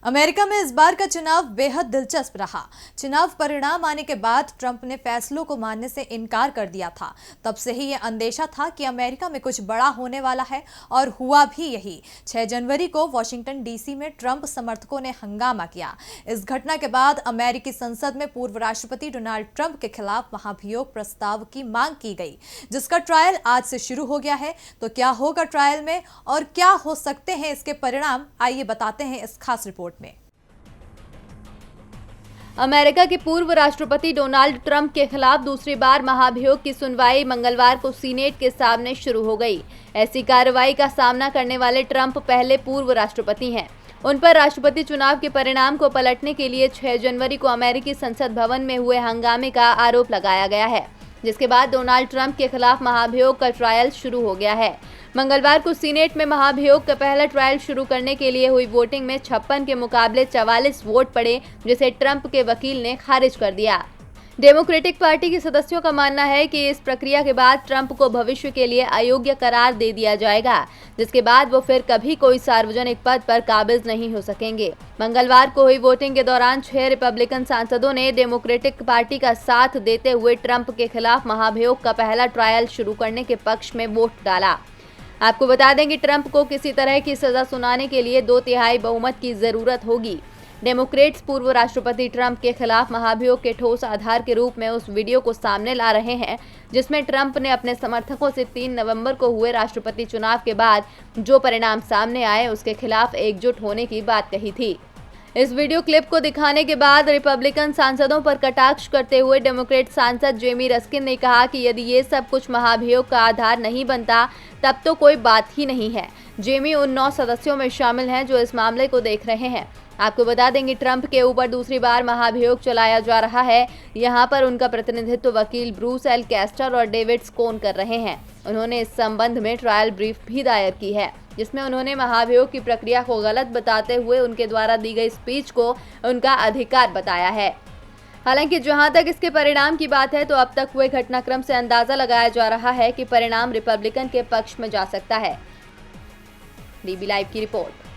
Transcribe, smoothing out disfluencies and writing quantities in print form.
America में इस बार का चुनाव बेहद दिलचस्प रहा। चुनाव परिणाम आने के बाद ट्रंप ने फैसलों को मानने से इनकार कर दिया था। तब से ही यह अंदेशा था कि अमेरिका में कुछ बड़ा होने वाला है और हुआ भी यही। 6 जनवरी को वॉशिंगटन डीसी में ट्रंप समर्थकों ने हंगामा किया। इस घटना के बाद अमेरिकी संसद में पूर्व राष्ट्रपति डोनाल्ड ट्रंप के खिलाफ महाभियोग प्रस्ताव की मांग की गई, जिसका ट्रायल आज से शुरू हो गया है। तो क्या होगा ट्रायल में और क्या हो सकते हैं इसके परिणाम, आइए बताते हैं इस खास रिपोर्ट में। अमेरिका के पूर्व राष्ट्रपति डोनाल्ड ट्रंप के खिलाफ दूसरी बार महाभियोग की सुनवाई मंगलवार को सीनेट के सामने शुरू हो गई। ऐसी कार्रवाई का सामना करने वाले ट्रंप पहले पूर्व राष्ट्रपति हैं। उन पर राष्ट्रपति चुनाव के परिणाम को पलटने के लिए 6 जनवरी को अमेरिकी संसद भवन में हुए हंगामे का आरोप लगाया गया है, जिसके बाद डोनाल्ड ट्रंप के खिलाफ महाभियोग का ट्रायल शुरू हो गया है। मंगलवार को सीनेट में महाभियोग का पहला ट्रायल शुरू करने के लिए हुई वोटिंग में 56 के मुकाबले 44 वोट पड़े, जिसे ट्रंप के वकील ने खारिज कर दिया। डेमोक्रेटिक पार्टी के सदस्यों का मानना है कि इस प्रक्रिया के बाद ट्रंप को भविष्य के लिए अयोग्य करार दे दिया जाएगा, जिसके बाद वो फिर कभी कोई सार्वजनिक पद पर काबिज नहीं हो सकेंगे। मंगलवार को हुई वोटिंग के दौरान 6 रिपब्लिकन सांसदों ने डेमोक्रेटिक पार्टी का साथ देते हुए ट्रंप के खिलाफ महाभियोग का पहला ट्रायल शुरू करने के पक्ष में वोट डाला। आपको बता दें कि ट्रंप को किसी तरह की सजा सुनाने के लिए 2/3 बहुमत की जरूरत होगी। डेमोक्रेट्स पूर्व राष्ट्रपति ट्रंप के खिलाफ महाभियोग के ठोस आधार के रूप में उस वीडियो को सामने ला रहे हैं, जिसमें ट्रंप ने अपने समर्थकों से 3 नवंबर को हुए राष्ट्रपति चुनाव के बाद जो परिणाम सामने आए उसके खिलाफ एकजुट होने की बात कही थी। इस वीडियो क्लिप को दिखाने के बाद रिपब्लिकन सांसदों पर कटाक्ष करते हुए डेमोक्रेट सांसद जेमी रस्किन ने कहा कि यदि ये सब कुछ महाभियोग का आधार नहीं बनता तब तो कोई बात ही नहीं है। जेमी उन 9 सदस्यों में शामिल हैं जो इस मामले को देख रहे हैं। आपको बता दें कि ट्रंप के ऊपर दूसरी बार महाभियोग चलाया जा रहा है। यहाँ पर उनका प्रतिनिधित्व वकील ब्रूस एल कैस्टर और डेविड स्कोन कर रहे हैं। उन्होंने इस संबंध में ट्रायल ब्रीफ भी दायर की है, जिसमें उन्होंने महाभियोग की प्रक्रिया को गलत बताते हुए उनके द्वारा दी गई स्पीच को उनका अधिकार बताया है। हालांकि जहां तक इसके परिणाम की बात है तो अब तक हुए घटनाक्रम से अंदाजा लगाया जा रहा है कि परिणाम रिपब्लिकन के पक्ष में जा सकता है। डीबी लाइव की रिपोर्ट।